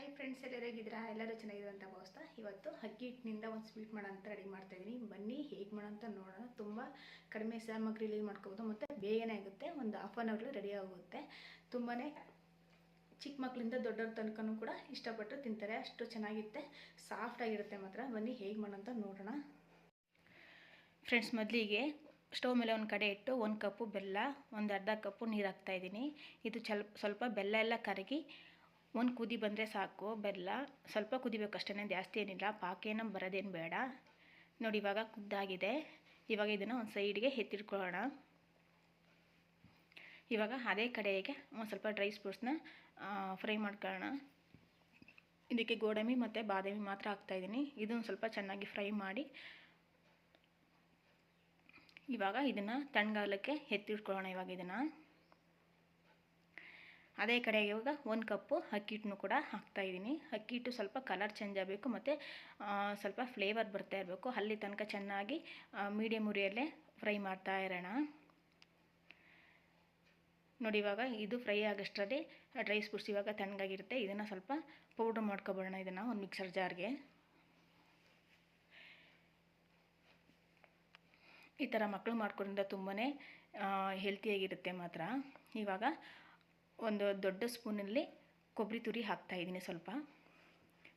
Hi friends, ಎಲ್ಲರಿಗಿದ್ದೀರಾ? ಎಲ್ಲರೂ ಚೆನ್ನಾಗಿದೆ ಅಂತ ಭಾವಿಸ್ತಾ ಇವತ್ತು ಅಕ್ಕಿ ಹಿಟ್ಟಿನಿಂದ ಒಂದು ಸ್ವೀಟ್ ಮಾಡೋಂತ ರೆಡಿ ಮಾಡ್ತಾಯಿದ್ದೀನಿ. ಬನ್ನಿ ಹೇಗೆ ಮಾಡೋಂತ ನೋಡೋಣ. ತುಂಬ ಕಡಿಮೆ ಸಾಮಗ್ರಿಲಿ ಮಾಡ್ಕೋಬೋದು ಮತ್ತು ಬೇಗನೆ ಆಗುತ್ತೆ. ಒಂದು ಹಾಫ್ ಆನ್ ಅವರ್ಲಿ ರೆಡಿ ಆಗುತ್ತೆ. ತುಂಬಾ ಚಿಕ್ಕ ಮಕ್ಕಳಿಂದ ದೊಡ್ಡವ್ರ ತನಕನೂ ಕೂಡ ಇಷ್ಟಪಟ್ಟು ತಿಂತಾರೆ. ಅಷ್ಟು ಚೆನ್ನಾಗಿರುತ್ತೆ, ಸಾಫ್ಟಾಗಿರುತ್ತೆ ಮಾತ್ರ. ಬನ್ನಿ ಹೇಗೆ ಮಾಡೋಂತ ನೋಡೋಣ. ಫ್ರೆಂಡ್ಸ್, ಮೊದಲಿಗೆ ಸ್ಟವ್ ಮೇಲೆ ಒಂದು ಕಡೆ ಇಟ್ಟು 1 ಕಪ್ಪು ಬೆಲ್ಲ, ಒಂದು ಅರ್ಧ ಕಪ್ಪು ನೀರು ಹಾಕ್ತಾಯಿದ್ದೀನಿ. ಇದು ಸ್ವಲ್ಪ ಬೆಲ್ಲ ಎಲ್ಲ ಕರಗಿ ಒಂದು ಕುದಿ ಬಂದರೆ ಸಾಕು. ಬೆಲ್ಲ ಸ್ವಲ್ಪ ಕುದಿಬೇಕು ಅಷ್ಟೇ, ಜಾಸ್ತಿ ಏನಿಲ್ಲ. ಪಾಕೇನ ಬರೋದೇನು ಬೇಡ. ನೋಡಿ, ಇವಾಗ ಕುದ್ದಾಗಿದೆ. ಇವಾಗ ಇದನ್ನು ಒಂದು ಸೈಡ್ಗೆ ಎತ್ತಿಟ್ಕೊಳ್ಳೋಣ. ಇವಾಗ ಅದೇ ಕಡೆಗೆ ಒಂದು ಸ್ವಲ್ಪ ಡ್ರೈ ಫ್ರೂಟ್ಸ್ನ ಫ್ರೈ ಮಾಡ್ಕೊಳ್ಳೋಣ. ಇದಕ್ಕೆ ಗೋಡಂಬಿ ಮತ್ತು ಬಾದಾಮಿ ಮಾತ್ರ ಹಾಕ್ತಾಯಿದ್ದೀನಿ. ಇದನ್ನು ಸ್ವಲ್ಪ ಚೆನ್ನಾಗಿ ಫ್ರೈ ಮಾಡಿ ಇವಾಗ ಇದನ್ನು ತಣ್ಣಗಾಗಲಿಕ್ಕೆ ಎತ್ತಿಟ್ಕೊಳ್ಳೋಣ. ಇವಾಗ ಇದನ್ನು ಅದೇ ಕಡೆಗೆ ಇವಾಗ 1 ಕಪ್ಪು ಅಕ್ಕಿ ಹಿಟ್ಟನ್ನು ಕೂಡ ಹಾಕ್ತಾಯಿದ್ದೀನಿ. ಅಕ್ಕಿ ಹಿಟ್ಟು ಸ್ವಲ್ಪ ಕಲರ್ ಚೇಂಜ್ ಆಗಬೇಕು ಮತ್ತು ಸ್ವಲ್ಪ ಫ್ಲೇವರ್ ಬರ್ತಾ ಇರಬೇಕು. ಅಲ್ಲಿ ತನಕ ಚೆನ್ನಾಗಿ ಮೀಡಿಯಮ್ ಉರಿಯಲ್ಲೇ ಫ್ರೈ ಮಾಡ್ತಾ ಇರೋಣ. ನೋಡಿ, ಇವಾಗ ಇದು ಫ್ರೈ ಆಗೋಷ್ಟರಲ್ಲಿ ಡ್ರೈ ಫ್ರೂಟ್ಸ್ ಇವಾಗ ತಣ್ಣಗಾಗಿರುತ್ತೆ. ಇದನ್ನು ಸ್ವಲ್ಪ ಪೌಡ್ರ್ ಮಾಡ್ಕೊಬೋಣ. ಇದನ್ನು ಒಂದು ಮಿಕ್ಸರ್ ಜಾರ್ಗೆ ಈ ಥರ ಮಕ್ಕಳು ಮಾಡ್ಕೊಡ್ರಿಂದ ತುಂಬಾ ಹೆಲ್ತಿಯಾಗಿರುತ್ತೆ ಮಾತ್ರ. ಇವಾಗ ಒಂದು ದೊಡ್ಡ ಸ್ಪೂನಲ್ಲಿ ಕೊಬ್ಬರಿ ತುರಿ ಹಾಕ್ತಾಯಿದ್ದೀನಿ ಸ್ವಲ್ಪ,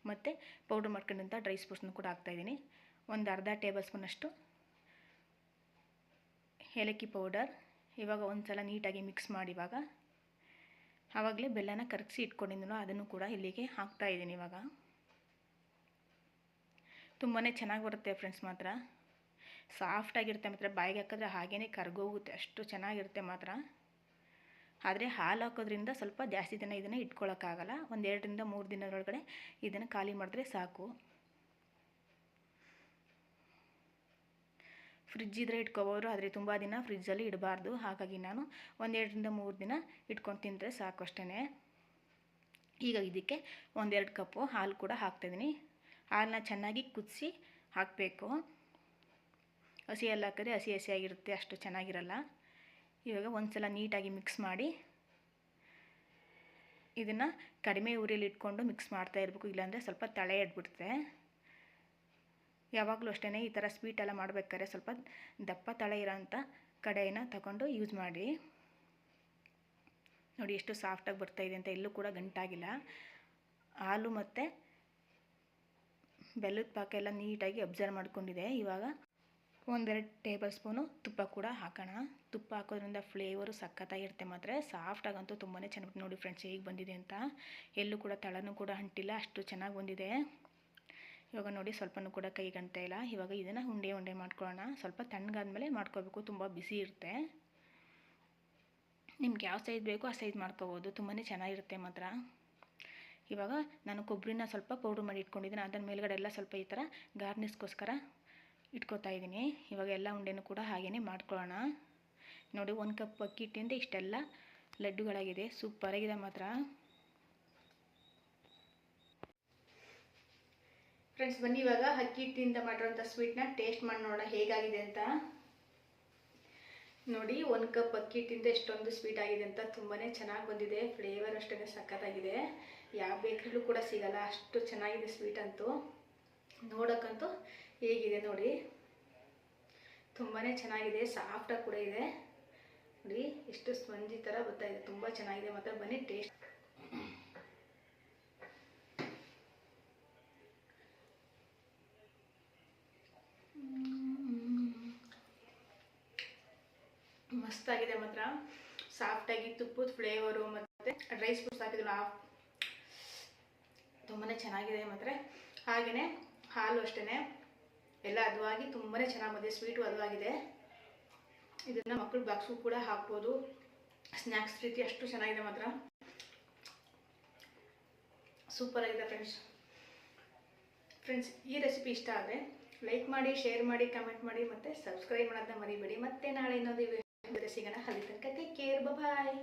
ಮತ್ತು ಪೌಡ್ರ್ ಮಾಡ್ಕೊಂಡಂಥ ಡ್ರೈ ಫ್ರೂಟ್ಸ್ನ ಕೂಡ ಹಾಕ್ತಾಯಿದ್ದೀನಿ. ಒಂದು ಅರ್ಧ ಟೇಬಲ್ ಸ್ಪೂನಷ್ಟು ಏಲಕ್ಕಿ ಪೌಡರ್. ಇವಾಗ ಒಂದು ಸಲ ನೀಟಾಗಿ ಮಿಕ್ಸ್ ಮಾಡಿ ಆವಾಗಲೇ ಬೆಲ್ಲನ ಕರಗಿಸಿ ಇಟ್ಕೊಂಡಿದ್ದೀನೋ ಅದನ್ನು ಕೂಡ ಇಲ್ಲಿಗೆ ಹಾಕ್ತಾಯಿದ್ದೀನಿ. ಇವಾಗ ತುಂಬಾ ಚೆನ್ನಾಗಿ ಬರುತ್ತೆ ಫ್ರೆಂಡ್ಸ್. ಮಾತ್ರ ಸಾಫ್ಟಾಗಿರುತ್ತೆ ಮಾತ್ರ. ಬಾಯಿಗೆ ಹಾಕಿದ್ರೆ ಹಾಗೇ ಕರಗೋಗುತ್ತೆ, ಅಷ್ಟು ಚೆನ್ನಾಗಿರುತ್ತೆ ಮಾತ್ರ. ಆದರೆ ಹಾಲು ಹಾಕೋದ್ರಿಂದ ಸ್ವಲ್ಪ ಜಾಸ್ತಿ ದಿನ ಇದನ್ನು ಇಟ್ಕೊಳ್ಳೋಕ್ಕಾಗಲ್ಲ. ಒಂದು 2 ರಿಂದ 3 ದಿನದೊಳಗಡೆ ಇದನ್ನು ಖಾಲಿ ಮಾಡಿದ್ರೆ ಸಾಕು. ಫ್ರಿಜ್ ಇದ್ದರೆ ಇಟ್ಕೋಬೋದು, ಆದರೆ ತುಂಬ ದಿನ ಫ್ರಿಜ್ಜಲ್ಲಿ ಇಡಬಾರ್ದು. ಹಾಗಾಗಿ ನಾನು ಒಂದು 2 ರಿಂದ 3 ದಿನ ಇಟ್ಕೊಂಡು ತಿಂದರೆ ಸಾಕು ಅಷ್ಟೇ. ಈಗ ಇದಕ್ಕೆ 1-2 ಕಪ್ಪು ಹಾಲು ಕೂಡ ಹಾಕ್ತಾಯಿದ್ದೀನಿ. ಹಾಲನ್ನ ಚೆನ್ನಾಗಿ ಕುದಿಸಿ ಹಾಕಬೇಕು. ಹಸಿ ಹಾಲು ಹಾಕಿದ್ರೆ ಹಸಿ ಹಸಿಯಾಗಿರುತ್ತೆ, ಅಷ್ಟು ಚೆನ್ನಾಗಿರಲ್ಲ. ಇವಾಗ ಒಂದು ಸಲ ನೀಟಾಗಿ ಮಿಕ್ಸ್ ಮಾಡಿ ಇದನ್ನು ಕಡಿಮೆ ಉರಿಯಲ್ಲಿ ಇಟ್ಕೊಂಡು ಮಿಕ್ಸ್ ಮಾಡ್ತಾ ಇರಬೇಕು. ಇಲ್ಲಾಂದರೆ ಸ್ವಲ್ಪ ತಳೆ ಹಿಡ್ಬಿಡುತ್ತೆ. ಯಾವಾಗಲೂ ಅಷ್ಟೇ ಈ ಥರ ಸ್ವೀಟ್ ಎಲ್ಲ ಮಾಡಬೇಕಾದ್ರೆ ಸ್ವಲ್ಪ ದಪ್ಪ ತಳೆ ಇರೋಂಥ ಕಡೆಯನ್ನು ತಗೊಂಡು ಯೂಸ್ ಮಾಡಿ. ನೋಡಿ ಎಷ್ಟು ಸಾಫ್ಟಾಗಿ ಬರ್ತಾಯಿದೆ ಅಂತ, ಎಲ್ಲೂ ಕೂಡ ಗಂಟಾಗಿಲ್ಲ. ಹಾಲು ಮತ್ತು ಬೆಲ್ಲದ ಪಾಕ ಎಲ್ಲ ನೀಟಾಗಿ ಅಬ್ಸರ್ವ್ ಮಾಡ್ಕೊಂಡಿದೆ. ಇವಾಗ 1-2 ಟೇಬಲ್ ಸ್ಪೂನು ತುಪ್ಪ ಕೂಡ ಹಾಕೋಣ. ತುಪ್ಪ ಹಾಕೋದ್ರಿಂದ ಫ್ಲೇವರು ಸಖತ್ತಾಗಿರುತ್ತೆ ಮಾತ್ರ. ಸಾಫ್ಟಾಗಂತೂ ತುಂಬಾ ಚೆನ್ನಾಗಿ. ನೋಡಿ ಫ್ರೆಂಡ್ಸ್ ಹೇಗೆ ಬಂದಿದೆ ಅಂತ, ಎಲ್ಲೂ ಕೂಡ ತಳನೂ ಕೂಡ ಅಂಟಿಲ್ಲ, ಅಷ್ಟು ಚೆನ್ನಾಗಿ ಬಂದಿದೆ. ಇವಾಗ ನೋಡಿ ಸ್ವಲ್ಪನೂ ಕೂಡ ಕೈಗೆ ಅಂಟ್ತಾ ಇಲ್ಲ. ಇವಾಗ ಇದನ್ನು ಉಂಡೆ ಮಾಡ್ಕೊಳ್ಳೋಣ. ಸ್ವಲ್ಪ ತಣ್ಣಗಾದ್ಮೇಲೆ ಮಾಡ್ಕೋಬೇಕು, ತುಂಬ ಬಿಸಿ ಇರುತ್ತೆ. ನಿಮ್ಗೆ ಯಾವ ಸೈಜ್ ಬೇಕೋ ಆ ಸೈಜ್ ಮಾಡ್ಕೋಬೋದು, ತುಂಬಾ ಚೆನ್ನಾಗಿರುತ್ತೆ ಮಾತ್ರ. ಇವಾಗ ನಾನು ಕೊಬ್ಬರಿನ ಸ್ವಲ್ಪ ಪೌಡ್ರ್ ಮಾಡಿ ಇಟ್ಕೊಂಡಿದ್ದೀನಿ. ಅದರ ಮೇಲ್ಗಡೆ ಎಲ್ಲ ಸ್ವಲ್ಪ ಈ ಥರ ಗಾರ್ನಿಷ್ಗೋಸ್ಕರ ಇಟ್ಕೊತಾ ಇದ್ದೀನಿ. ಇವಾಗ ಎಲ್ಲ ಉಂಡೆನೂ ಕೂಡ ಹಾಗೇ ಮಾಡ್ಕೊಳ್ಳೋಣ. ನೋಡಿ, 1 ಕಪ್ ಅಕ್ಕಿ ಹಿಟ್ಟಿಂದ ಇಷ್ಟೆಲ್ಲ ಲಡ್ಡುಗಳಾಗಿದೆ. ಸೂಪರಾಗಿದೆ ಮಾತ್ರ. ಫ್ರೆಂಡ್ಸ್, ಬನ್ನಿ ಇವಾಗ ಅಕ್ಕಿ ಹಿಟ್ಟಿನಿಂದ ಮಾಡಿರೋಂಥ ಸ್ವೀಟ್ನ ಟೇಸ್ಟ್ ಮಾಡಿ ನೋಡೋಣ ಹೇಗಾಗಿದೆ ಅಂತ. ನೋಡಿ, 1 ಕಪ್ ಅಕ್ಕಿ ಹಿಟ್ಟಿಂದ ಎಷ್ಟೊಂದು ಸ್ವೀಟ್ ಆಗಿದೆ ಅಂತ. ತುಂಬಾ ಚೆನ್ನಾಗಿ ಬಂದಿದೆ. ಫ್ಲೇವರ್ ಅಷ್ಟೇ ಸಖತ್ತಾಗಿದೆ. ಯಾವ ಬೇಕ್ರಿಲೂ ಕೂಡ ಸಿಗಲ್ಲ, ಅಷ್ಟು ಚೆನ್ನಾಗಿದೆ ಸ್ವೀಟ್ ಅಂತೂ. ನೋಡೋಕ್ಕಂತೂ ಹೇಗಿದೆ ನೋಡಿ, ತುಂಬಾ ಚೆನ್ನಾಗಿದೆ. ಸಾಫ್ಟಾಗಿ ಕೂಡ ಇದೆ. ನೋಡಿ ಎಷ್ಟು ಸ್ಪಂಜಿ ಥರ ಬರ್ತಾಯಿದೆ, ತುಂಬ ಚೆನ್ನಾಗಿದೆ ಮತ್ತು. ಬನ್ನಿ ಟೇಸ್ಟ್. ಮಸ್ತಾಗಿದೆ ಮಾತ್ರ. ಸಾಫ್ಟಾಗಿ ತುಪ್ಪದ ಫ್ಲೇವರು ಮತ್ತು ಡ್ರೈ ಫ್ರೂಟ್ಸ್ ಹಾಕಿದ್ರು ತುಂಬಾ ಚೆನ್ನಾಗಿದೆ ಮಾತ್ರ. ಹಾಗೆಯೇ ಹಾಲು ಅಷ್ಟೇ ಎಲ್ಲ ಹದವಾಗಿ ತುಂಬಾ ಚೆನ್ನಾಗಿ ಬಂದಿದೆ. ಸ್ವೀಟು ಹದವಾಗಿದೆ. ಇದನ್ನು ಮಕ್ಕಳು ಬಾಕ್ಸ್ಗೂ ಕೂಡ ಹಾಕ್ಬೋದು, ಸ್ನ್ಯಾಕ್ಸ್ ರೀತಿ. ಅಷ್ಟು ಚೆನ್ನಾಗಿದೆ ಮಾತ್ರ. ಸೂಪರಾಗಿದೆ ಫ್ರೆಂಡ್ಸ್. ಈ ರೆಸಿಪಿ ಇಷ್ಟ ಆದರೆ ಲೈಕ್ ಮಾಡಿ, ಶೇರ್ ಮಾಡಿ, ಕಮೆಂಟ್ ಮಾಡಿ ಮತ್ತು ಸಬ್ಸ್ಕ್ರೈಬ್ ಮಾಡೋದನ್ನ ಮರಿಬೇಡಿ. ಮತ್ತೆ ನಾಳೆ ಇನ್ನೊಂದು ವಿಡಿಯೋ ಸಿಗೋಣ. ಅಲ್ಲಿ ತನಕ ಟೇಕ್ ಕೇರ್, ಬಾಯ್.